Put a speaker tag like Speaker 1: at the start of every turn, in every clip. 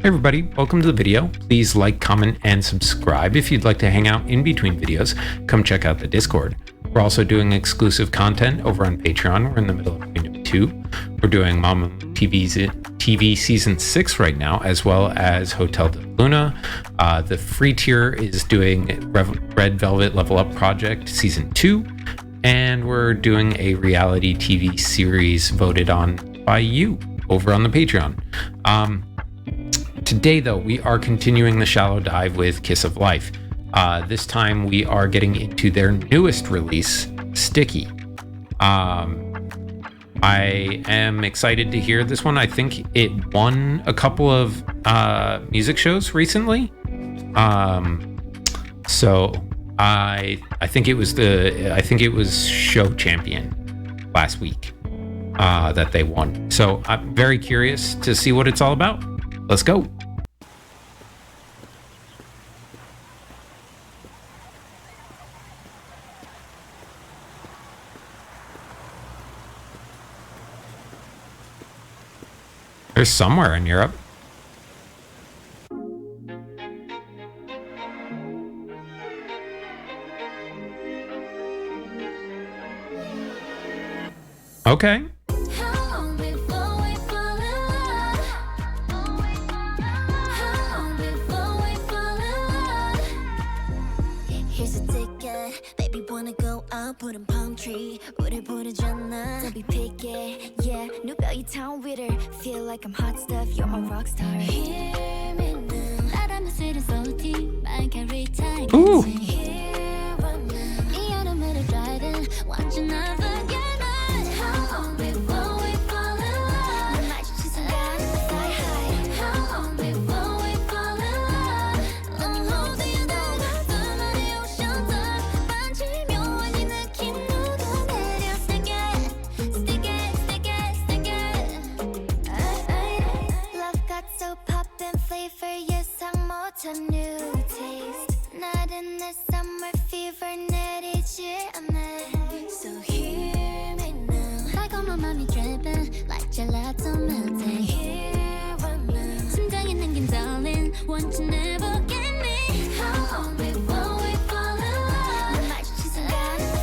Speaker 1: Hey everybody, welcome to the video. Please like, comment, and subscribe. If you'd like to hang out in between videos, come check out the Discord. We're also doing exclusive content over on Patreon. We're in the middle of Kingdom 2. We're doing Mama TV Season 6 right now, as well as Hotel de Luna. The free tier is doing Red Velvet Level Up Project Season 2. And we're doing a reality TV series voted on by you over on the Patreon. Today, though, we are continuing the shallow dive with Kiss of Life. This time, we are getting into their newest release, Sticky. I am excited to hear this one. I think it won a couple of music shows recently. So I think it was Show Champion last week that they won. So I'm very curious to see what it's all about. Let's go. They're somewhere in Europe. Okay.
Speaker 2: Here's a ticket, baby wanna go out, put in palm tree. 우릴 보내줬나? Don't be picky, yeah. 누가 이 town with her? Feel like I'm hot stuff, you're a rock star. Hear me now. 나라면 쓰는 salty, 말 carry time.
Speaker 1: Ooh.
Speaker 2: Here right now. 이 여름을 riding, 완전 날 forget it. How long before we fall in love? 날 마주친 순간 fly high. How long before we fall in love? Let me hold you down. 두만의 ocean top. 반지 묘한 이 느낌 녹아내려. Stick it, stick it, stick it, stick it. Love got so poppin' flavor 예상 못한 new taste. 나른 내 summer fever 내리지 않네. So hear me now. 달콤한 맘이 dripping like gelato melting. Here right now. 심장에 남긴 darling, want to never get me. How long before we fall in love? 날 마주친 순간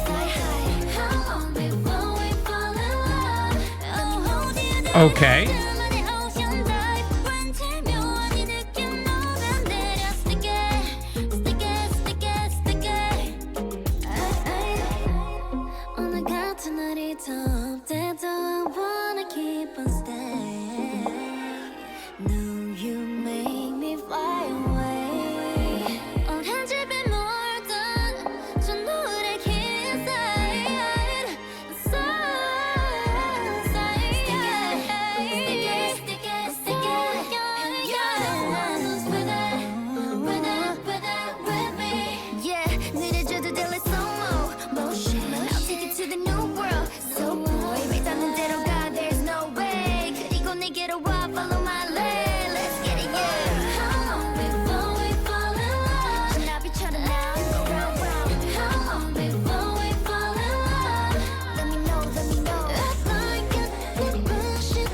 Speaker 2: fly high. How long before we fall in love? Let me hold you down.
Speaker 1: Okay.
Speaker 2: 나만의 ocean dive. 왠지 묘한 이 느낌 녹아내려. Stick it, stick it, stick it, stick it. 오늘 같은 날이 더 없대도 I wanna keep on staying. No, you make me fly away. 오랜 집에 몰던 저 노래 inside. Stick it, stick it, stick it. Yeah, who's with it, with it, with it, with me? Yeah, 느려져도 they like slow motion. I'll take it to the new world. So boy, 믿었는 대로 가, there's no way. 그리고 내게로 와, follow my lead. Let's get it, yeah. How long before we fall in love? 나비처럼 now, go round, round. How long before we fall in love? Let me know, let me know. It's like a passion.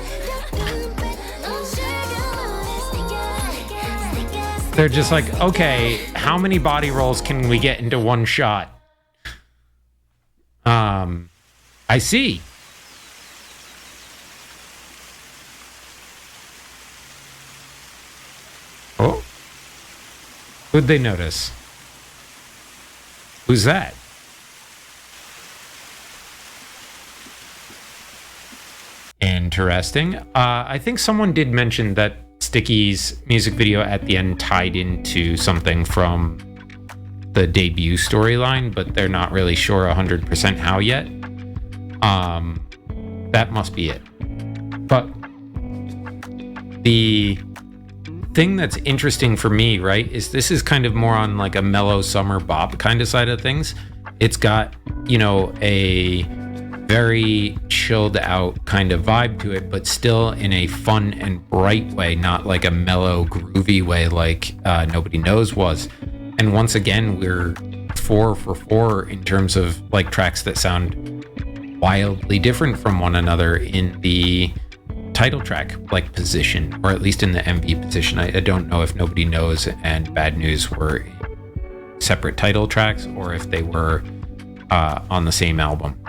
Speaker 2: Stick it, stick it.
Speaker 1: They're just like, okay, how many body rolls can we get into one shot? I see. Oh. Who'd they notice? Who's that? Interesting. I think someone did mention that Sticky's music video at the end tied into something from the debut storyline, but they're not really sure 100% how yet. That must be it. But the thing that's interesting for me, right, is this is kind of more on like a mellow summer bop kind of side of things. It's got, you know, a very chilled out kind of vibe to it, but still in a fun and bright way, not like a mellow, groovy way like Nobody Knows was. And once again, we're 4 for 4 in terms of like tracks that sound wildly different from one another in the title track like position, or at least in the MV position. I don't know if Nobody Knows and Bad News were separate title tracks or if they were on the same album.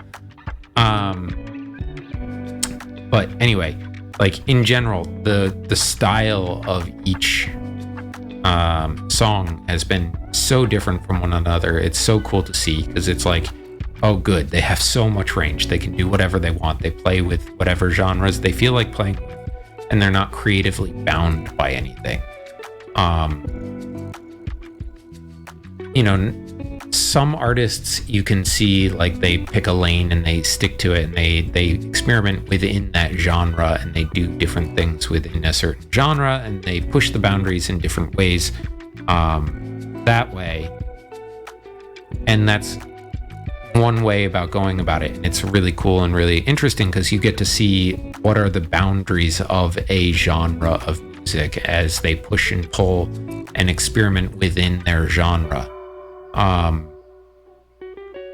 Speaker 1: But anyway, like in general, the style of each song has been so different from one another. It's so cool to see, because it's like, oh good, they have so much range. They can do whatever they want. They play with whatever genres they feel like playing with, and they're not creatively bound by anything. You know, some artists you can see like they pick a lane and they stick to it, and they experiment within that genre, and they do different things within a certain genre, and they push the boundaries in different ways that way. And that's one way about going about it, and it's really cool and really interesting because you get to see what are the boundaries of a genre of music as they push and pull and experiment within their genre.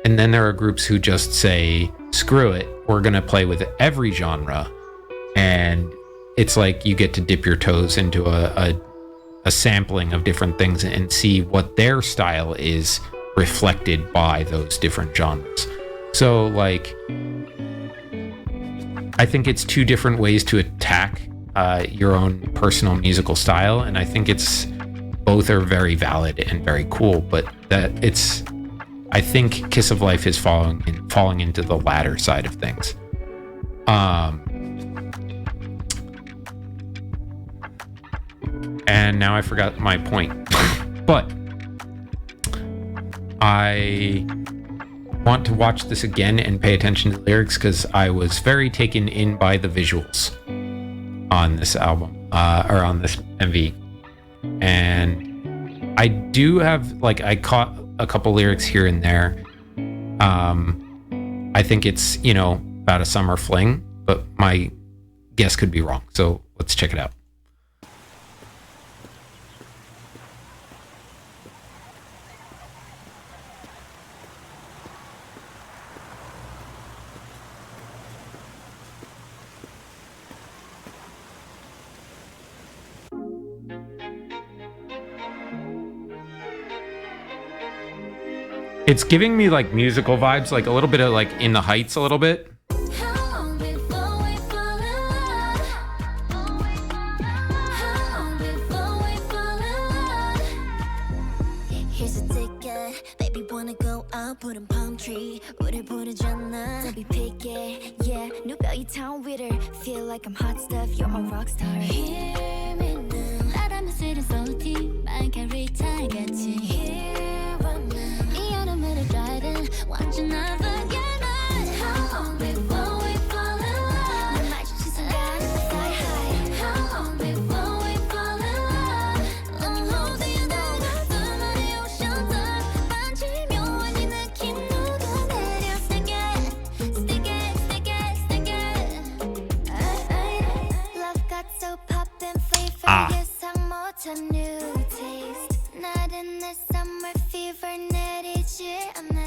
Speaker 1: And then there are groups who just say, screw it, we're gonna play with every genre, and it's like you get to dip your toes into a sampling of different things and see what their style is reflected by those different genres. So like, I think it's two different ways to attack your own personal musical style, and I think it's both are very valid and very cool, but that it's, I think Kiss of Life is falling into the latter side of things. And now I forgot my point. But I want to watch this again and pay attention to the lyrics, because I was very taken in by the visuals on this album, or on this MV. And I do have, like, I caught a couple lyrics here and there. I think it's, you know, about a summer fling, but my guess could be wrong. So let's check it out. It's giving me like musical vibes, like a little bit of like In the Heights a little bit.
Speaker 2: How long before we fall in love? How long before we fall in love? Here's a ticket, baby wanna go out, put in palm tree. 우릴 부르잖아, don't be picky. Yeah, 누가 이 town with her? Feel like I'm hot stuff, you're a rock star. Hear me now. 나라면 쓰는 salty, 말 carry tie 같이. Here I'm now. 이 여름을 driving, want you not forget us. How long before we fall in love? 날 마주친 순간 fly high. How long before we fall in love? Let me hold you down. 둘만의 ocean top. 반지 묘한 이 느낌 녹아내려. Stick it, stick it, stick it, stick it. Love got so poppin' flavor. 예상 못한 new taste. 나른 내 summer fever 내리지 않네.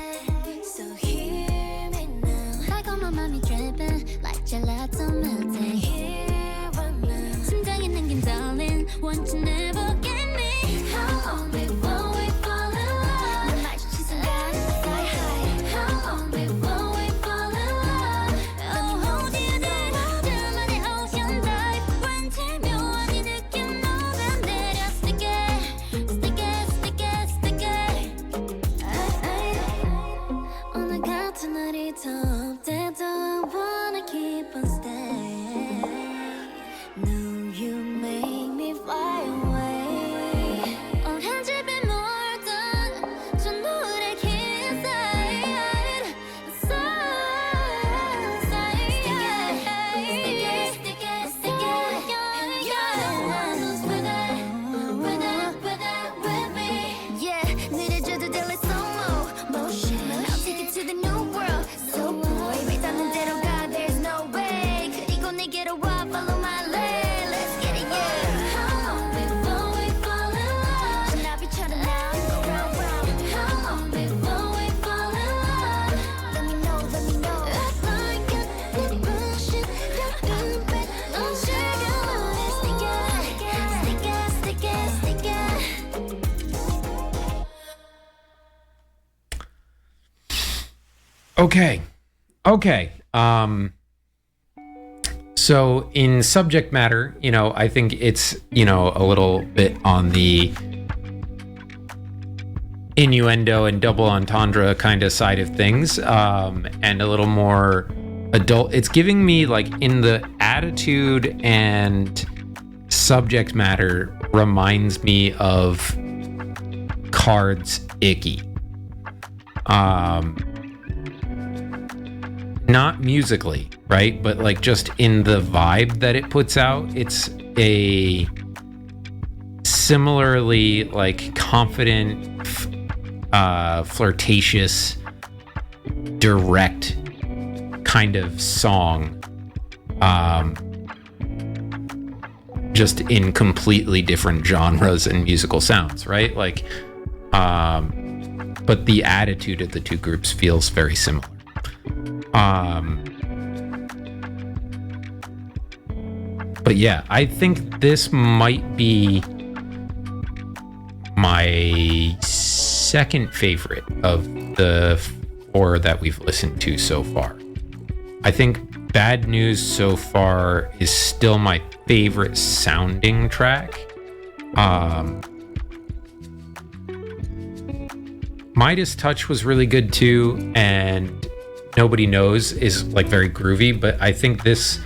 Speaker 2: So hear me now. 달콤한 맘이 dripping like gelato melting. Here I'm now. 심장이 남긴 darling, want you never get me. How long before we fall in love? 날 마주친 순간 fly high. How long before we fall in love? Let me hold you there. 둘만의 ocean dive. 왠지 묘한 이 느낌 녹아내려. Stick it, stick it, stick it, stick it. 오늘 같은 날이 더 없대도 I wanna keep on staying. No, you make me fly away. 오랜 집에 몰던 저 노래 inside. So stick it, stick it, stick it. Yeah, lose with it, with it, with it, with me. Yeah, 느려져도 they like slow motion. I'll take it to the new world. So boy, 뱉었는 대로 가, there's no way.
Speaker 1: Okay. So in subject matter, I think it's, a little bit on the innuendo and double entendre kind of side of things, and a little more adult. It's giving me, like, in the attitude and subject matter, reminds me of Card's Icky. Not musically, right? But like just in the vibe that it puts out, it's a similarly like confident, flirtatious, direct kind of song. Just in completely different genres and musical sounds, right? Like, but the attitude of the two groups feels very similar. But yeah, I think this might be my second favorite of the 4 that we've listened to so far. I think Bad News so far is still my favorite sounding track. Midas Touch was really good too, and Nobody Knows is like very groovy, but I think this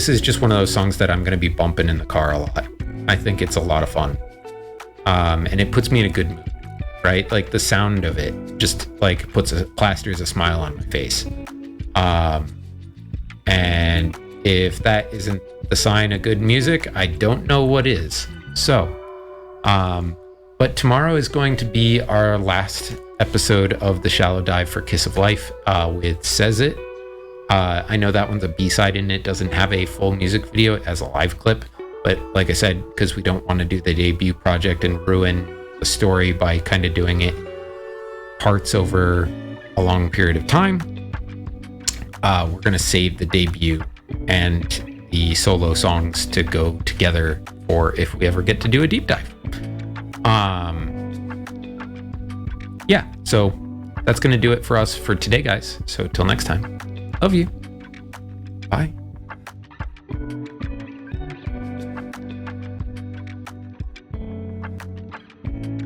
Speaker 1: is just one of those songs that I'm going to be bumping in the car a lot. I think it's a lot of fun. And it puts me in a good mood, right? Like the sound of it just like plasters a smile on my face. And if that isn't the sign of good music, I don't know what is. So, but tomorrow is going to be our last episode of the Shallow Dive for Kiss of Life, with Says It. I know that one's a B-side and it doesn't have a full music video as a live clip, but like I said, because we don't want to do the debut project and ruin the story by kind of doing it parts over a long period of time, we're going to save the debut and the solo songs to go together for if we ever get to do a deep dive. Yeah, so that's going to do it for us for today, guys. So till next time, love you. Bye.